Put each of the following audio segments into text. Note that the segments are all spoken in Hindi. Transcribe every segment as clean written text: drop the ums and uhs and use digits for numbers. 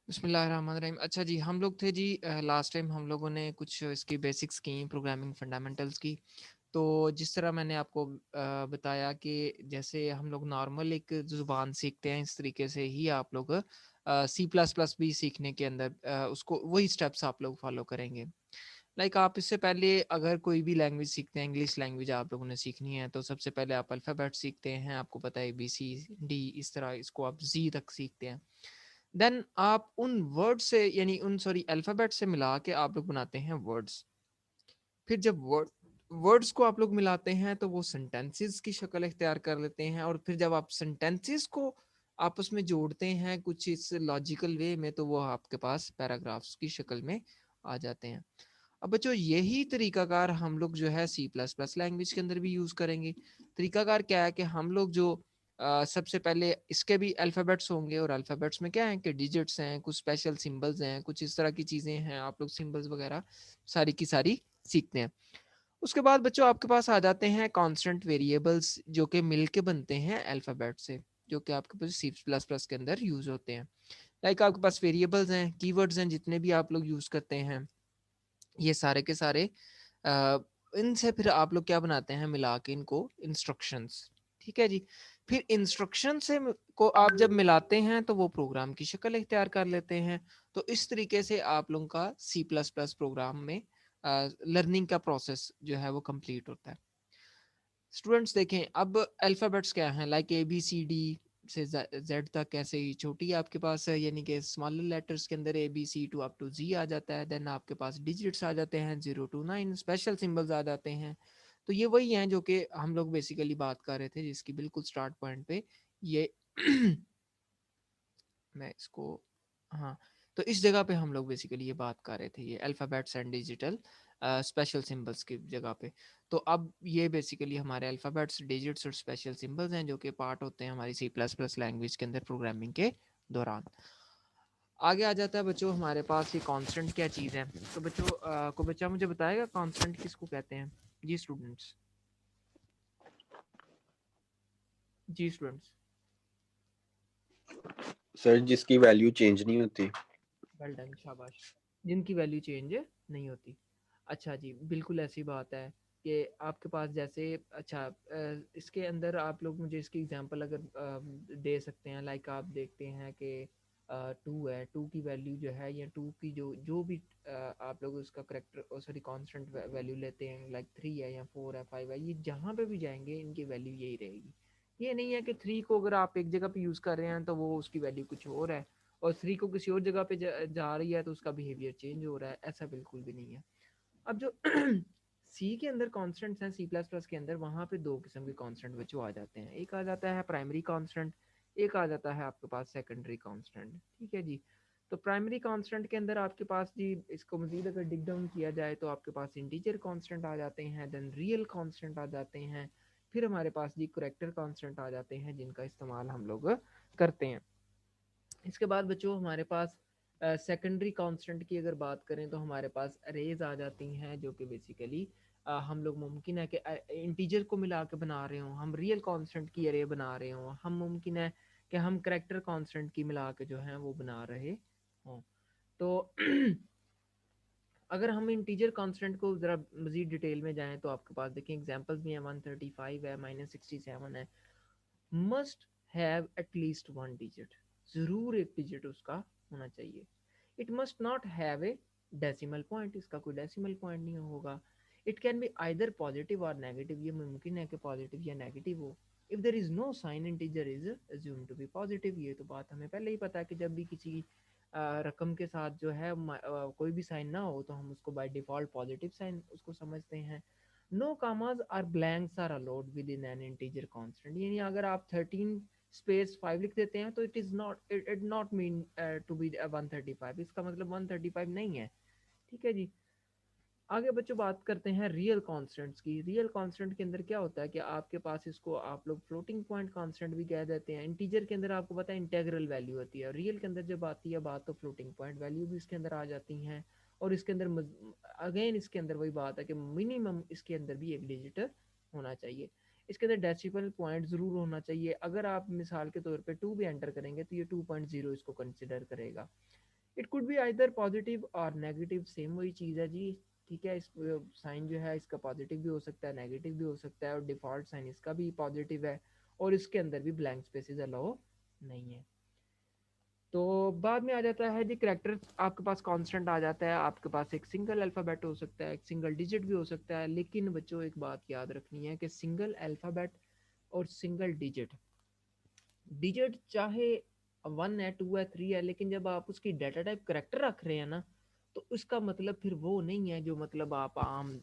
बिस्मिल्लाहिर्रहमानिर्रहीम। अच्छा जी, हम लोग थे जी लास्ट टाइम हम लोगों ने कुछ इसकी बेसिक्स की, प्रोग्रामिंग फंडामेंटल्स की। तो जिस तरह मैंने आपको बताया कि जैसे हम लोग नॉर्मल एक ज़ुबान सीखते हैं, इस तरीके से ही आप लोग सी प्लस प्लस भी सीखने के अंदर उसको वही स्टेप्स आप लोग फॉलो करेंगे। लाइक आप इससे पहले अगर कोई भी लैंग्वेज सीखते हैं, इंग्लिश लैंग्वेज आप लोगों ने सीखनी है, तो सबसे पहले आप अल्फ़ाबेट सीखते हैं। आपको पता है ABCD, इस तरह इसको आप जी तक सीखते हैं। देन आप उन वर्ड से यानी उन सॉरी अल्फ़ाबेट से मिला के आप लोग बनाते हैं वर्ड्स। फिर जब वर्ड्स को आप लोग मिलाते हैं तो वो सेंटेंसेस की शक्ल इख्तियार कर लेते हैं, और फिर जब आप सेंटेंसेस को आपस में जोड़ते हैं कुछ इस लॉजिकल वे में, तो वो आपके पास पैराग्राफ्स की शक्ल में आ जाते हैं। अब बच्चों, यही तरीकाकार हम लोग जो है सी प्लस प्लस लैंग्वेज के अंदर भी यूज़ करेंगे। तरीकाकार क्या है कि हम लोग जो सबसे पहले इसके भी अल्फ़ाबेट्स होंगे, और अल्फ़ाबेट्स में क्या है कि डिजिट्स हैं, कुछ स्पेशल सिंबल्स हैं, कुछ इस तरह की चीज़ें हैं। आप लोग सिंबल्स वगैरह सारी की सारी सीखते हैं। उसके बाद बच्चों आपके पास आ जाते हैं कांस्टेंट वेरिएबल्स, जो कि मिलके बनते हैं अल्फ़ाबेट से, जो कि आपके पास सी प्लस प्लस के अंदर यूज़ होते हैं। लाइक आपके पास वेरिएबल्स हैं, कीवर्ड्स हैं, जितने भी आप लोग यूज़ करते हैं, ये सारे के सारे अ, इनसे फिर आप लोग क्या बनाते हैं, मिला के इनको इंस्ट्रक्शंस। ठीक है जी। फिर इंस्ट्रक्शन से को आप जब मिलाते हैं तो वो प्रोग्राम की शक्ल इख्तियार कर लेते हैं। तो इस तरीके से आप लोगों का सी प्लस प्लस प्रोग्राम में लर्निंग का प्रोसेस जो है वो कंप्लीट होता है। स्टूडेंट्स देखें, अब अल्फ़ाबेट्स क्या हैं, लाइक ABCD से जेड तक, ऐसे ही छोटी आपके पास है, यानी कि स्मॉलर लेटर्स के अंदर ABC टू अप टू जी आ जाता है। देन आपके पास डिजिट्स आ जाते हैं 0 to 9, स्पेशल सिंबल्स आ जाते हैं। तो ये वही हैं जो कि हम लोग बेसिकली बात कर रहे थे, जिसकी बिल्कुल स्टार्ट पॉइंट पे ये मैं इसको, हाँ, तो इस जगह पे हम लोग बेसिकली ये बात कर रहे थे, ये alphabets and digital special symbols की जगह पे। तो अब ये बेसिकली हमारे अल्फ़ाबेट्स, डिजिट्स और स्पेशल सिंबल्स हैं, जो कि पार्ट होते हैं हमारी सी प्लस प्लस लैंग्वेज के अंदर प्रोग्रामिंग के दौरान। आगे आ जाता है बच्चों हमारे पास ये कांस्टेंट क्या चीज़ है। तो बच्चों को बच्चा मुझे बताएगा कांस्टेंट किसको कहते हैं? जी स्टूडेंट्स, जी स्टूडेंट्स। सर जिसकी वैल्यू चेंज नहीं होती। वेल डन, शाबाश। जिनकी वैल्यू चेंज नहीं होती। अच्छा जी, बिल्कुल ऐसी बात है कि आपके पास जैसे, अच्छा इसके अंदर आप लोग मुझे इसकी एग्जांपल अगर दे सकते हैं। लाइक आप देखते हैं कि 2 है, 2 की वैल्यू जो है, या 2 की जो जो भी आप लोग उसका करेक्टर सॉरी कांस्टेंट वैल्यू लेते हैं, लाइक 3 है या 4 है 5 है, ये जहाँ पे भी जाएंगे इनकी वैल्यू यही रहेगी। ये नहीं है कि 3 को अगर आप एक जगह पे यूज़ कर रहे हैं तो वो उसकी वैल्यू कुछ और है, और 3 को किसी और जगह पे जा रही है तो उसका बिहेवियर चेंज हो रहा है। ऐसा बिल्कुल भी नहीं है। अब जो सी के अंदर कॉन्स्टेंट्स हैं, सी प्लस प्लस के अंदर, वहाँ पे दो किस्म के कॉन्स्टेंट बच्चों आ जाते हैं। एक आ जाता है प्राइमरी कॉन्स्टेंट, एक आ जाता है आपके पास सेकेंडरी कॉन्स्टेंट। ठीक है जी। तो प्राइमरी कॉन्स्टेंट के अंदर आपके पास जी, इसको मजीद अगर डिग डाउन किया जाए तो आपके पास इंटीजर कॉन्स्टेंट आ जाते हैं, देन रियल कॉन्स्टेंट आ जाते हैं, फिर हमारे पास जी करेक्टर कॉन्स्टेंट आ जाते हैं, जिनका इस्तेमाल हम लोग करते हैं। इसके बाद बच्चों हमारे पास सेकेंडरी कांस्टेंट की अगर बात करें तो हमारे पास अरेज आ जाती हैं, जो कि बेसिकली हम लोग मुमकिन है कि इंटीजर को मिला के बना रहे हों, हम रियल कांस्टेंट की अरे बना रहे हों, हम मुमकिन है कि हम करेक्टर कांस्टेंट की मिला के जो है वो बना रहे हों। तो अगर हम इंटीजर कांस्टेंट को ज़रा मज़ीद डिटेल में जाएं तो आपके पास देखिए एग्जांपल्स भी हैं। 135 है, -67 है। Must have at least one digit, ज़रूर एक डिजिट उसका होना चाहिए। It must not have a decimal point, इसका कोई डेसिमल पॉइंट नहीं होगा। It can be either positive और नेगेटिव, ये मुमकिन है कि पॉजिटिव या नेगेटिव हो। If there is no sign integer is assume to be positive, ये तो बात हमें पहले ही पता है कि जब भी किसी रकम के साथ जो है कोई भी साइन ना हो तो हम उसको बाय डिफ़ॉल्ट पॉजिटिव साइन उसको समझते हैं। No commas or blanks are allowed within an integer constant, यानी अगर आप 13 स्पेस 5 लिख देते हैं तो it is not it not mean to be 135, इसका मतलब 135 नहीं है। ठीक है जी। आगे बच्चों बात करते हैं रियल कांस्टेंट्स की। रियल कांस्टेंट के अंदर क्या होता है कि आपके पास इसको आप लोग फ्लोटिंग पॉइंट कांस्टेंट भी कह देते हैं। इंटीजर के अंदर आपको पता है इंटेग्रल वैल्यू होती है, रियल के अंदर जब आती है बात तो फ्लोटिंग पॉइंट वैल्यू भी इसके अंदर आ जाती हैं। और इसके अंदर अगेन इसके अंदर वही बात है कि मिनिमम इसके अंदर भी एक डिजिट होना चाहिए। इसके अंदर डेसिमल पॉइंट ज़रूर होना चाहिए। अगर आप मिसाल के तौर पे 2 भी एंटर करेंगे तो ये 2.0 इसको कंसिडर करेगा। It could be either positive और नेगेटिव, सेम वही चीज़ है जी। ठीक है, इस साइन जो है इसका पॉजिटिव भी हो सकता है, नेगेटिव भी हो सकता है, और डिफ़ॉल्ट साइन इसका भी पॉजिटिव है, और इसके अंदर भी ब्लैंक स्पेसेस अलाउ नहीं है। तो बाद में आ जाता है जी करेक्टर, आपके पास कांस्टेंट आ जाता है, आपके पास एक सिंगल अल्फ़ाबेट हो सकता है, एक सिंगल डिजिट भी हो सकता है। लेकिन बच्चों एक बात याद रखनी है कि सिंगल अल्फ़ाबेट और सिंगल डिजिट, डिजिट चाहे 1 है, 2 है, 3 है, लेकिन जब आप उसकी डाटा टाइप करेक्टर रख रहे हैं ना, तो उसका मतलब फिर वो नहीं है जो मतलब आप आम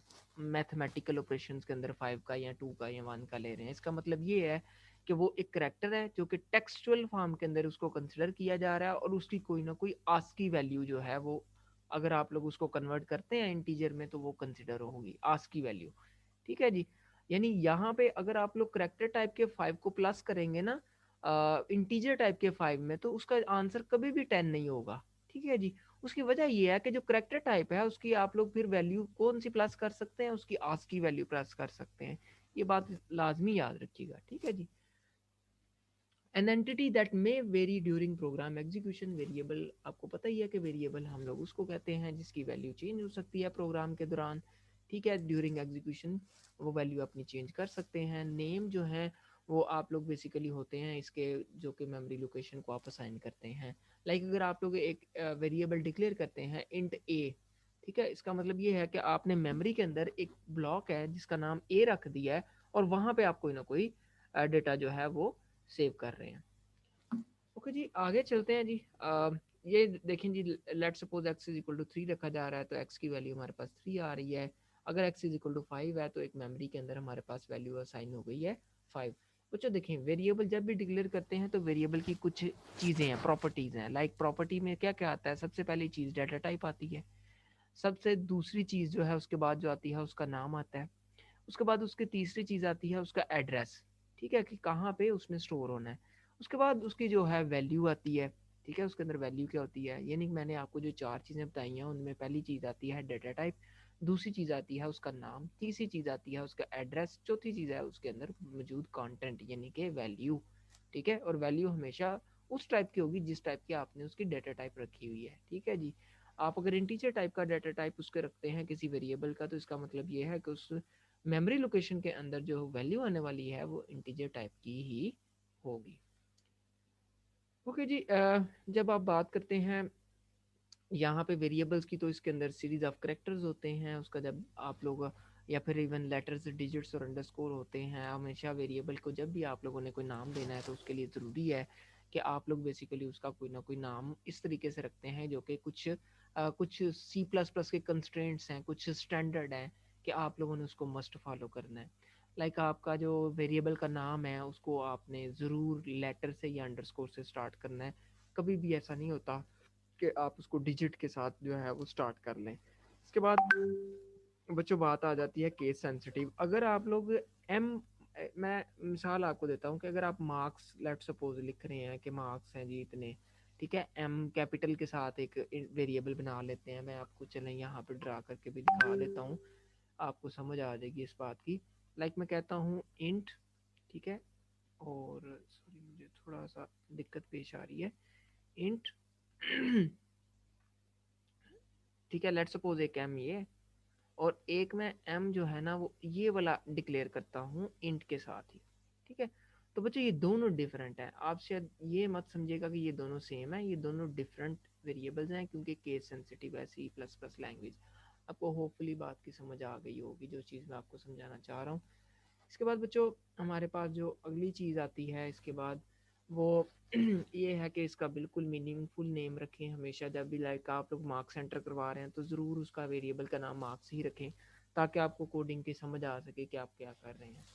मैथमेटिकल ऑपरेशंस के अंदर 5 का या 2 का या 1 का ले रहे हैं। इसका मतलब ये है कि वो एक करेक्टर है जो कि टेक्सचुअल फॉर्म के अंदर उसको कंसिडर किया जा रहा है, और उसकी कोई ना कोई आस्की वैल्यू जो है वो, अगर आप लोग उसको कन्वर्ट करते हैं इंटीजर में, तो वो कंसिडर होगी आस्की वैल्यू। ठीक है जी। यानी यहाँ पे अगर आप लोग करेक्टर टाइप के 5 को प्लस करेंगे ना इंटीजर टाइप के 5 में, तो उसका आंसर कभी भी 10 नहीं होगा। ठीक है जी। उसकी वजह ये है कि जो करेक्टर टाइप है उसकी आप लोग फिर वैल्यू कौन सी प्लस कर सकते हैं, उसकी आस्की वैल्यू प्लस कर सकते हैं। ये बात लाजमी याद रखिएगा। ठीक है जी। An entity that may vary during program execution, variable आपको पता ही है कि वेरिएबल हम लोग उसको कहते हैं जिसकी वैल्यू चेंज हो सकती है प्रोग्राम के दौरान। ठीक है, ड्यूरिंग एग्जीक्यूशन वो वैल्यू अपनी चेंज कर सकते हैं। नेम जो है वो आप लोग बेसिकली होते हैं इसके, जो कि मेमोरी लोकेशन को आप असाइन करते हैं। लाइक अगर आप लोग एक वेरिएबल डिक्लेयर करते हैं इंट ए, ठीक है, इसका मतलब ये है कि आपने मेमोरी के अंदर एक ब्लॉक है जिसका नाम ए रख दिया है, और वहाँ पे आप कोई ना कोई डेटा जो है वो सेव कर रहे हैं। ओके जी, आगे चलते हैं जी। ये देखें जी, let suppose x is equal to 3 रखा जा रहा है, तो x की वैल्यू हमारे पास 3 आ रही है। अगर x इज इक्वल टू 5 है, तो एक मेमोरी के अंदर हमारे पास वैल्यू असाइन हो गई है 5। बच्चों देखें, वेरिएबल जब भी डिक्लेयर करते हैं तो वेरिएबल की कुछ चीज़ें हैं, प्रॉपर्टीज़ हैं। लाइक प्रॉपर्टी में क्या क्या आता है, सबसे पहली चीज़ डाटा टाइप आती है। सबसे दूसरी चीज़ जो है उसके बाद जो आती है उसका नाम आता है। उसके बाद उसकी तीसरी चीज़ आती है उसका एड्रेस। ठीक है, कि कहाँ पे उसने स्टोर होना है। उसके बाद उसकी जो है वैल्यू आती है। ठीक है, उसके अंदर वैल्यू क्या होती है, यानी कि मैंने आपको जो 4 चीज़ें बताई हैं उनमें पहली चीज़ आती है डाटा टाइप, दूसरी चीज़ आती है उसका नाम, तीसरी चीज़ आती है उसका एड्रेस, चौथी चीज़ है उसके अंदर मौजूद कंटेंट यानी कि वैल्यू। ठीक है, और वैल्यू हमेशा उस टाइप की होगी जिस टाइप की आपने उसकी डाटा टाइप रखी हुई है। ठीक है जी। आप अगर इंटीजर टाइप का डाटा टाइप उसके रखते हैं किसी वेरिएबल का, तो इसका मतलब ये है कि उस मेमोरी लोकेशन के अंदर जो वैल्यू आने वाली है वो इंटीजर टाइप की ही होगी। ओके जी। जब आप बात करते हैं यहाँ पे वेरिएबल्स की, तो इसके अंदर सीरीज ऑफ करेक्टर्स होते हैं। उसका जब आप लोग या फिर इवन लेटर्स, डिजिट्स और अंडरस्कोर होते हैं। हमेशा वेरिएबल को जब भी आप लोगों ने कोई नाम देना है तो उसके लिए ज़रूरी है कि आप लोग बेसिकली उसका कोई ना कोई नाम इस तरीके से रखते हैं जो कि कुछ सी प्लस प्लस के कंस्ट्रेंट्स हैं, कुछ स्टैंडर्ड हैं कि आप लोगों ने उसको मस्ट फॉलो करना है। लाइक आपका जो वेरिएबल का नाम है उसको आपने ज़रूर लेटर से या अंडरस्कोर से स्टार्ट करना है। कभी भी ऐसा नहीं होता कि आप उसको डिजिट के साथ जो है वो स्टार्ट कर लें। इसके बाद बच्चों बात आ जाती है केस सेंसिटिव। अगर आप लोग एम, मैं मिसाल आपको देता हूँ कि अगर आप मार्क्स लेट सपोज लिख रहे हैं कि मार्क्स हैं जी इतने, ठीक है, एम कैपिटल के साथ एक वेरिएबल बना लेते हैं। मैं आपको चलें यहाँ पे ड्रा करके भी दिखा देता हूँ, आपको समझ आ जाएगी इस बात की। लाइक मैं कहता हूँ इंट, ठीक है, और सॉरी मुझे थोड़ा सा दिक्कत पेश आ रही है, इंट ठीक है, लेट सपोज एक एम ये, और एक मैं एम जो है ना वो ये वाला डिक्लेयर करता हूँ इंट के साथ ही। ठीक है, तो बच्चों ये दोनों डिफरेंट है। आप शायद ये मत समझिएगा कि ये दोनों सेम है, ये दोनों डिफरेंट वेरिएबल्स हैं क्योंकि केस सेंसिटिव है सी प्लस प्लस लैंग्वेज। आपको होपफुली बात की समझ आ गई होगी जो चीज़ मैं आपको समझाना चाह रहा हूँ। इसके बाद बच्चों हमारे पास जो अगली चीज़ आती है इसके बाद वो ये है कि इसका बिल्कुल मीनिंगफुल नेम रखें हमेशा। जब भी लाइक आप लोग मार्क्स एंटर करवा रहे हैं तो ज़रूर उसका वेरिएबल का नाम मार्क्स ही रखें, ताकि आपको कोडिंग की समझ आ सके कि आप क्या कर रहे हैं।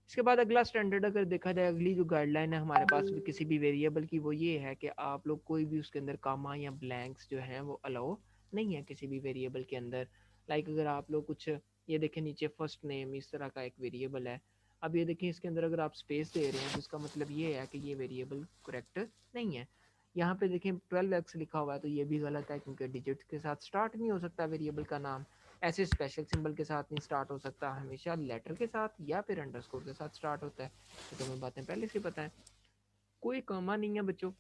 इसके बाद अगला स्टैंडर्ड अगर देखा जाए, अगली जो गाइडलाइन है हमारे पास भी किसी भी वेरिएबल की, वो ये है कि आप लोग कोई भी उसके अंदर कामा या ब्लैंक्स जो हैं वो अलाउ नहीं है किसी भी वेरिएबल के अंदर। लाइक अगर आप लोग कुछ, ये देखें नीचे फर्स्ट नेम इस तरह का एक वेरिएबल है। अब ये देखें इसके अंदर अगर आप स्पेस दे रहे हैं तो इसका मतलब ये है कि ये वेरिएबल करेक्ट नहीं है। यहाँ पे देखें 12x लिखा हुआ है तो ये भी गलत है क्योंकि डिजिट के साथ स्टार्ट नहीं हो सकता वेरिएबल का नाम, ऐसे स्पेशल सिंबल के साथ नहीं स्टार्ट हो सकता, हमेशा लेटर के साथ या फिर अंडरस्कोर के साथ स्टार्ट होता है। तो तुम्हें बातें पहले से पता है। कोई कॉमा नहीं है बच्चों,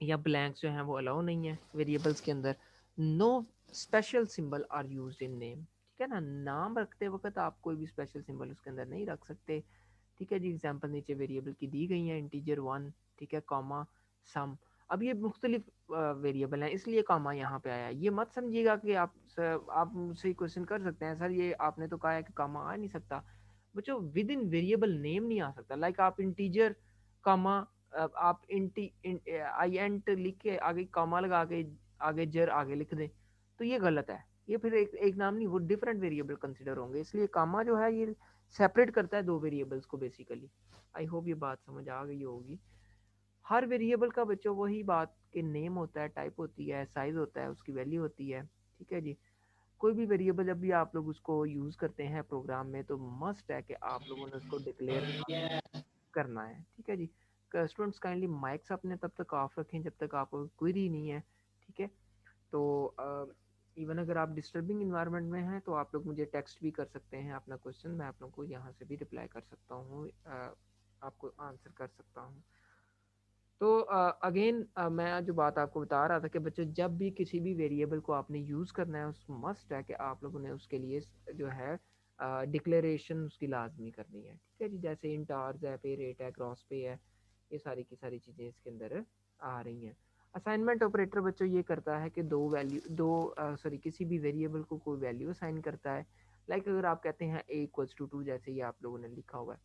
या ब्लैंक्स जो हैं वो अलाउ नहीं है वेरिएबल्स के अंदर। No special symbol are used in name, ठीक है ना, नाम रखते वक्त आप कोई भी स्पेशल सिंबल उसके अंदर नहीं रख सकते। ठीक है जी, एग्जांपल नीचे वेरिएबल की दी गई है, इंटीजर 1, ठीक है, कॉमा सम। अब ये मुख्तलिफ वेरिएबल हैं इसलिए कॉमा यहाँ पे आया। ये मत समझिएगा कि आप मुझसे क्वेश्चन कर सकते हैं सर ये आपने तो कहा है कि कॉमा आ नहीं सकता। बच्चों विद इन वेरिएबल नेम नहीं आ सकता। लाइक आप इंटीजर कॉमा, आप आई एंट लिख के आगे कॉमा लगा के आगे जर आगे लिख दें तो ये गलत है। ये फिर एक नाम नहीं, वो डिफरेंट वेरिएबल कंसिडर होंगे। इसलिए कॉमा जो है ये सेपरेट करता है दो वेरिएबल्स को बेसिकली। आई होप ये बात समझ आ गई होगी। हर वेरिएबल का बच्चों वही बात के नेम होता है, टाइप होती है, साइज होता है, उसकी वैल्यू होती है। ठीक है जी, कोई भी वेरिएबल जब भी आप लोग उसको यूज करते हैं प्रोग्राम में तो मस्ट है कि आप लोगों ने उसको डिक्लेयर करना है। ठीक है जी, स्टूडेंट्स काइंडली माइक्स अपने तब तक ऑफ रखें जब तक आपको क्वेरी नहीं है। ठीक है, तो इवन अगर आप डिस्टर्बिंग इन्वायरमेंट में हैं तो आप लोग मुझे टेक्स्ट भी कर सकते हैं अपना क्वेश्चन, मैं आप लोग को यहाँ से भी रिप्लाई कर सकता हूँ, आपको आंसर कर सकता हूँ। तो अगेन मैं जो बात आपको बता रहा था कि बच्चों जब भी किसी भी वेरिएबल को आपने यूज़ करना है उस मस्ट है कि आप लोगों ने उसके लिए जो है डिक्लेरेशन उसकी लाजमी करनी है। ठीक है जी, जैसे इंट आर्स है, पे रेट है, क्रॉस पे है, ये सारी की सारी चीज़ें इसके अंदर आ रही हैं। असाइनमेंट ऑपरेटर बच्चों ये करता है कि दो सॉरी किसी भी वेरिएबल को कोई वैल्यू असाइन करता है। लाइक अगर आप कहते हैं a इक्वल्स टू 2 जैसे ये आप लोगों ने लिखा हुआ है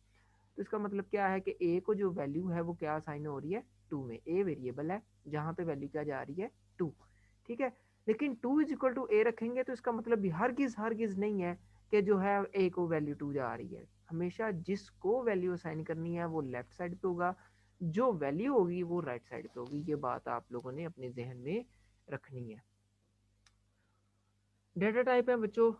तो इसका मतलब क्या है कि ए को जो वैल्यू है वो क्या असाइन हो रही है, टू में। ए वेरिएबल है जहाँ पे वैल्यू क्या जा रही है, टू। ठीक है, लेकिन टू इज इक्वल टू ए रखेंगे तो इसका मतलब भी हरगिज नहीं है कि जो है ए को वैल्यू टू जा रही है। हमेशा जिसको वैल्यू असाइन करनी है वो लेफ्ट साइड पे होगा, जो वैल्यू होगी वो राइट साइड पे होगी। ये बात आप लोगों ने अपने जहन में रखनी है। डेटा टाइप है बच्चों,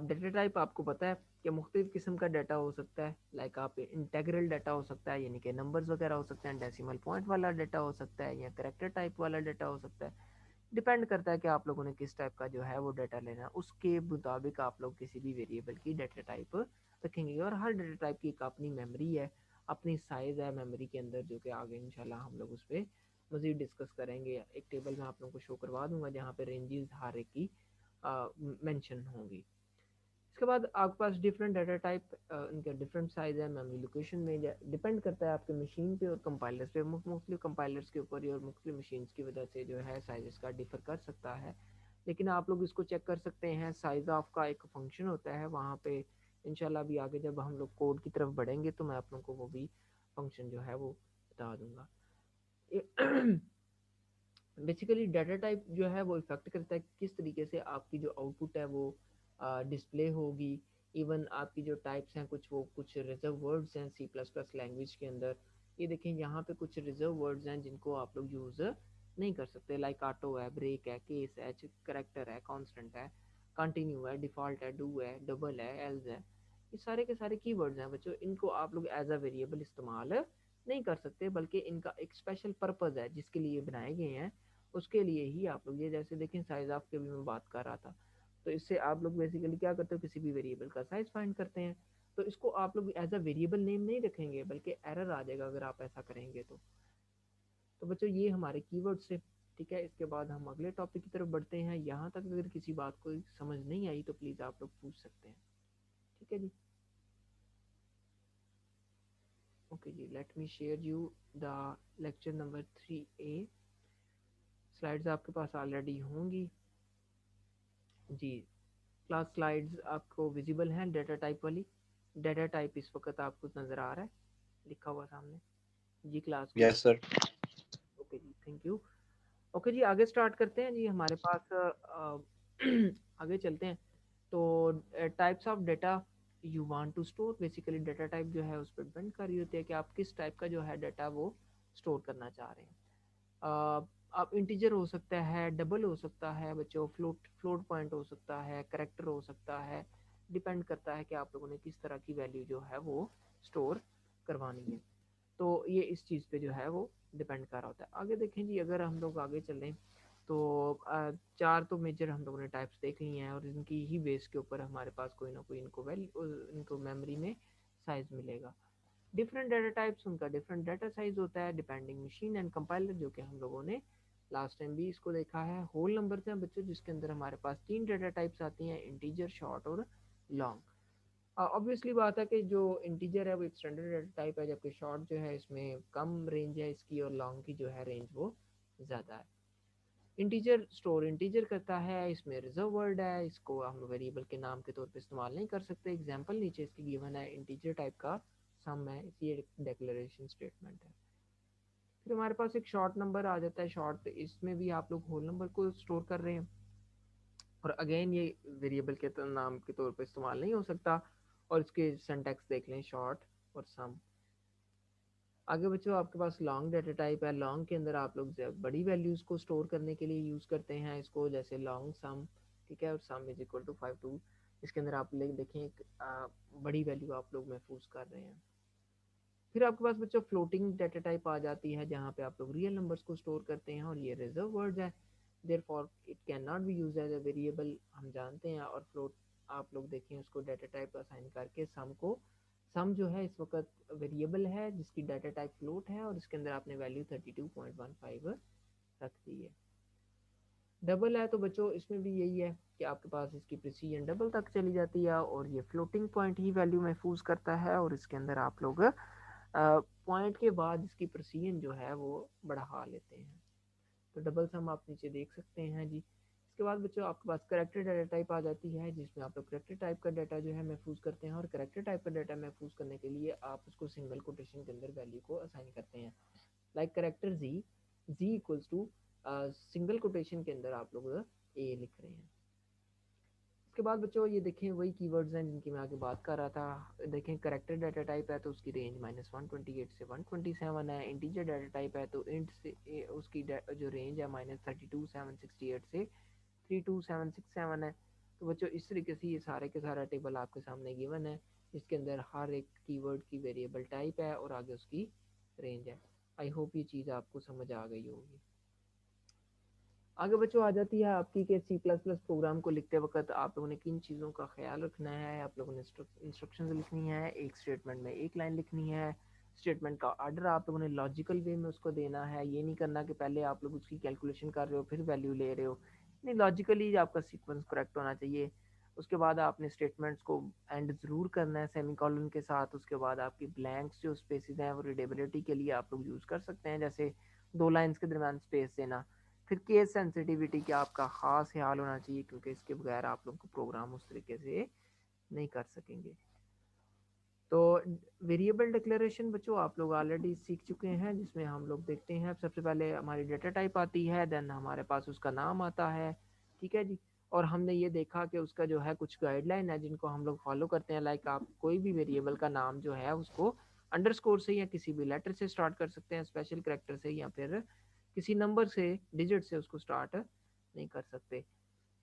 डेटा टाइप आपको पता है कि मुख्तलिफ किस्म का डाटा हो सकता है। लाइक आप इंटेग्रल डाटा हो सकता है यानी कि नंबर्स वगैरह हो सकते हैं, डेसिमल पॉइंट वाला डाटा हो सकता है, या करेक्टर टाइप वाला डाटा हो सकता है। डिपेंड करता है कि आप लोगों ने किस टाइप का जो है वो डाटा लेना है, उसके मुताबिक आप लोग किसी भी वेरिएबल की डाटा टाइप रखेंगे। और हर डाटा टाइप की एक अपनी मेमोरी है, अपनी साइज़ है मेमोरी के अंदर, जो कि आगे इंशाल्लाह हम लोग उस पर मज़ीद डिस्कस करेंगे। एक टेबल में आप लोगों को शो करवा दूंगा जहाँ पे रेंजेस हर एक की मेंशन होंगी। इसके बाद आपके पास डिफरेंट डाटा टाइप, इनके डिफरेंट साइज है मेमोरी लोकेशन में, डिपेंड करता है आपके मशीन पे और कंपाइलर्स पे। मुख्तलिफ कंपाइलर्स के ऊपर और मुख्तलिफ मशीन की वजह से जो है साइज का डिफर कर सकता है। लेकिन आप लोग इसको चेक कर सकते हैं, साइज ऑफ का एक फंक्शन होता है वहाँ पे। इंशाल्लाह भी आगे जब हम लोग कोड की तरफ बढ़ेंगे तो मैं आप लोगों को वो भी फंक्शन जो है वो बता दूंगा। बेसिकली डाटा टाइप जो है वो इफेक्ट करता है किस तरीके से आपकी जो आउटपुट है वो डिस्प्ले होगी। इवन आपकी जो टाइप्स हैं कुछ रिजर्व वर्ड्स हैं सी प्लस प्लस लैंग्वेज के अंदर। ये देखें यहाँ पे कुछ रिजर्व वर्ड्स हैं जिनको आप लोग यूज़ नहीं कर सकते। लाइक ऑटो है, ब्रेक है, केस है, करेक्टर है, कांस्टेंट है, कंटिन्यू है, डिफ़ॉल्ट है, डू है, डबल है, एल्स है। ये सारे के सारे कीवर्ड्स हैं बच्चों, इनको आप लोग एज अ वेरिएबल इस्तेमाल नहीं कर सकते, बल्कि इनका एक स्पेशल पर्पज़ है जिसके लिए बनाए गए हैं, उसके लिए ही आप लोग। ये जैसे देखें साइज ऑफ के भी मैं बात कर रहा था, तो इससे आप लोग बेसिकली क्या करते हो, किसी भी वेरिएबल का साइज फाइंड करते हैं। तो इसको आप लोग एज अ वेरिएबल नेम नहीं रखेंगे बल्कि एरर आ जाएगा अगर आप ऐसा करेंगे तो बच्चों ये हमारे कीवर्ड से। ठीक है, इसके बाद हम अगले टॉपिक की तरफ बढ़ते हैं। यहाँ तक अगर किसी बात को समझ नहीं आई तो प्लीज़ आप लोग पूछ सकते हैं। ठीक है जी, ओके जी, let me share you the lecture number 3A। Slides आपके पास ऑलरेडी होंगी जी। क्लास स्लाइड्स आपको विजिबल हैं डाटा टाइप वाली? डाटा टाइप इस वक्त आपको नज़र आ रहा है लिखा हुआ सामने जी क्लास की? Yes sir. ओके जी, थैंक यू। ओके जी, आगे स्टार्ट करते हैं जी। हमारे पास आगे चलते हैं। तो types of data you want to store, basically data type जो है उस पर डिपेंड कर रही होती है कि आप किस टाइप का जो है डाटा वो स्टोर करना चाह रहे हैं। आप इंटीजर हो सकता है, डबल हो सकता है बच्चों, फ्लोट फ्लोट पॉइंट हो सकता है, करेक्टर हो सकता है। डिपेंड करता है कि आप लोगों ने किस तरह की वैल्यू जो है वो स्टोर करवानी है। तो ये इस चीज़ पे जो है वो डिपेंड कर रहा होता है। आगे देखें जी, अगर हम लोग आगे चलें तो चार तो मेजर हम लोगों ने टाइप्स देख ली हैं और इनकी ही बेस के ऊपर हमारे पास कोई ना कोई इनको वैल्यू इनको मेमोरी में साइज मिलेगा। डिफरेंट डाटा टाइप्स, उनका डिफरेंट डाटा साइज होता है डिपेंडिंग मशीन एंड कंपाइलर, जो कि हम लोगों ने लास्ट टाइम भी इसको देखा है। होल नंबर हैं बच्चों जिसके अंदर हमारे पास 3 डेटा टाइप्स आती हैं, इंटीजर, शॉर्ट और लॉन्ग। ऑब्वियसली बात है कि जो इंटीजर है वो एक स्टैंडर्ड डेटा टाइप है, जबकि शॉर्ट जो है इसमें कम रेंज है इसकी और लॉन्ग की जो है रेंज वो ज़्यादा है। इंटीजर स्टोर इंटीजर करता है, इसमें रिजर्व वर्ड है, इसको हम वेरिएबल के नाम के तौर पे इस्तेमाल नहीं कर सकते। एग्जांपल नीचे इसकी गिवन है, इंटीजर टाइप का सम है, ये डिक्लेरेशन स्टेटमेंट है। फिर हमारे पास एक शॉर्ट नंबर आ जाता है, शॉर्ट, इसमें भी आप लोग होल नंबर को स्टोर कर रहे हैं और अगेन ये वेरिएबल के नाम के तौर पे इस्तेमाल नहीं हो सकता। और इसके सिंटैक्स देख लें, शॉर्ट और सम। आगे बच्चों आपके पास लॉन्ग डेटा टाइप है, लॉन्ग के अंदर आप लोग बड़ी वैल्यूज़ को स्टोर करने के लिए यूज़ करते हैं इसको, जैसे लॉन्ग सम, ठीक है, और सम इज इक्वल टू 5 2। इसके अंदर आप देखें एक बड़ी वैल्यू आप लोग महफूज कर रहे हैं। फिर आपके पास बच्चों फ्लोटिंग डेटा टाइप आ जाती है, जहाँ पे आप लोग रियल नंबर्स को स्टोर करते हैं और ये रिजर्व वर्ड्स है, therefore it can not be use as a variable, हम जानते हैं। और फ्लोट आप लोग देखें उसको डेटा टाइप असाइन करके सम को, सम जो है इस वक्त वेरिएबल है जिसकी डाटा टाइप फ्लोट है और इसके अंदर आपने वैल्यू 32.15 रख दी है। डबल है तो बच्चों इसमें भी यही है कि आपके पास इसकी प्रिसीजन डबल तक चली जाती है और ये फ्लोटिंग पॉइंट ही वैल्यू महफूज करता है और इसके अंदर आप लोग पॉइंट के बाद इसकी प्रिसीजन जो है वो बढ़ा लेते हैं। तो डबल सम आप नीचे देख सकते हैं जी। इसके बाद बच्चों आपके पास करेक्टर डाटा टाइप आ जाती है, जिसमें आप लोग करेक्टर टाइप का डाटा जो है महफूज करते हैं और करेक्टर टाइप का डाटा महफूज करने के लिए आप उसको सिंगल कोटेशन के अंदर वैल्यू को असाइन करते हैं, like character g equals to single quotation के अंदर आप लोग ए लिख रहे हैं। उसके बाद बच्चों ये देखें वही कीवर्ड्स हैं जिनकी मैं आगे बात कर रहा था। देखें करेक्टर डाटा टाइप है तो उसकी रेंज -128 से 127 है, इंटीजर डाटा टाइप है तो इंट से उसकी जो रेंज है -32768 से 32767 है। तो बच्चों इस तरीके से ये सारे के सारा टेबल आपके सामने गिवन है, जिसके अंदर हर एक कीवर्ड की वेरिएबल टाइप है और आगे उसकी रेंज है। आई होप ये चीज़ आपको समझ आ गई होगी। आगे बच्चों आ जाती है आपकी के सी प्लस प्लस प्रोग्राम को लिखते वक्त आप लोगों ने किन चीज़ों का ख्याल रखना है। आप लोगों ने इंस्ट्रक्शंस लिखनी है, एक स्टेटमेंट में एक लाइन लिखनी है, स्टेटमेंट का आर्डर आप लोगों ने लॉजिकल वे में उसको देना है। ये नहीं करना कि पहले आप लोग उसकी कैलकुलेशन कर रहे हो फिर वैल्यू ले रहे हो, नहीं, लॉजिकली आपका सीक्वेंस करेक्ट होना चाहिए। उसके बाद आपने स्टेटमेंट्स को एंड ज़रूर करना है सेमी कॉलन के साथ। उसके बाद आपकी ब्लैंक्स जो स्पेसिस हैं वो रीडेबिलिटी के लिए आप लोग यूज़ कर सकते हैं, जैसे दो लाइंस के दरमियान स्पेस देना। फिर केस सेंसिटिविटी का आपका ख़ास ख्याल होना चाहिए, क्योंकि इसके बगैर आप लोग को प्रोग्राम उस तरीके से नहीं कर सकेंगे। तो वेरिएबल डिक्लेरेशन बच्चों आप लोग ऑलरेडी सीख चुके हैं, जिसमें हम लोग देखते हैं सबसे पहले हमारी डेटा टाइप आती है, देन हमारे पास उसका नाम आता है, ठीक है जी। और हमने ये देखा कि उसका जो है कुछ गाइडलाइन है जिनको हम लोग फॉलो करते हैं, लाइक आप कोई भी वेरिएबल का नाम जो है उसको अंडरस्कोर से या किसी भी लेटर से स्टार्ट कर सकते हैं, स्पेशल करेक्टर से, या फिर किसी नंबर से, डिजिट से उसको स्टार्ट नहीं कर सकते।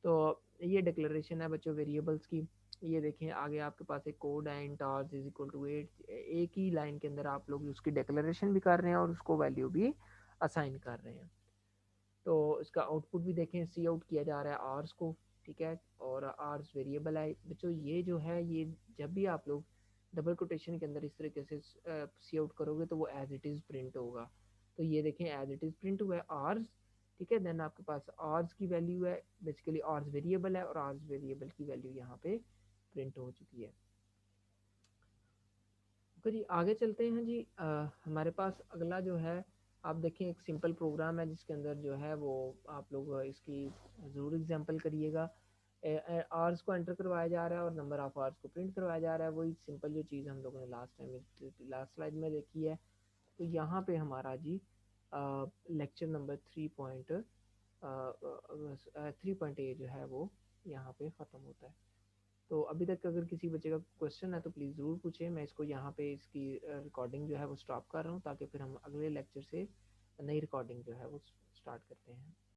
तो ये डिक्लेरेशन है बच्चों वेरिएबल्स की। ये देखें आगे आपके पास एक कोड है, इंट आर्स इज इक्वल टू 8, एक ही लाइन के अंदर आप लोग उसकी डिक्लेरेशन भी कर रहे हैं और उसको वैल्यू भी असाइन कर रहे हैं। तो इसका आउटपुट भी देखें, सी आउट किया जा रहा है आर्स को, ठीक है, और आर्स वेरिएबल है बच्चों। ये जो है ये जब भी आप लोग डबल कोटेशन के अंदर इस तरीके से सी आउट करोगे तो वो एज इट इज़ प्रिंट होगा। तो ये देखें एज इट इज़ प्रिंट हुआ है आर्स, ठीक है। देन आपके पास आर्स की वैल्यू है, बेसिकली आर्स वेरिएबल है और आर्स वेरिएबल की वैल्यू यहाँ पे प्रिंट हो चुकी है। तो जी आगे चलते हैं जी। हमारे पास अगला जो है, आप देखें एक सिंपल प्रोग्राम है जिसके अंदर जो है वो आप लोग इसकी ज़रूर एग्जांपल करिएगा। आर्स को एंटर करवाया जा रहा है और नंबर ऑफ आर्स को प्रिंट करवाया जा रहा है, वही सिंपल जो चीज़ हम लोगों ने लास्ट स्लाइड में देखी है। तो यहाँ पे हमारा जी लेक्चर नंबर 3.8 जो है वो यहाँ पे ख़त्म होता है। तो अभी तक अगर किसी बच्चे का क्वेश्चन है तो प्लीज़ ज़रूर पूछें। मैं इसको यहाँ पे इसकी रिकॉर्डिंग जो है वो स्टॉप कर रहा हूँ, ताकि फिर हम अगले लेक्चर से नई रिकॉर्डिंग जो है वो स्टार्ट करते हैं।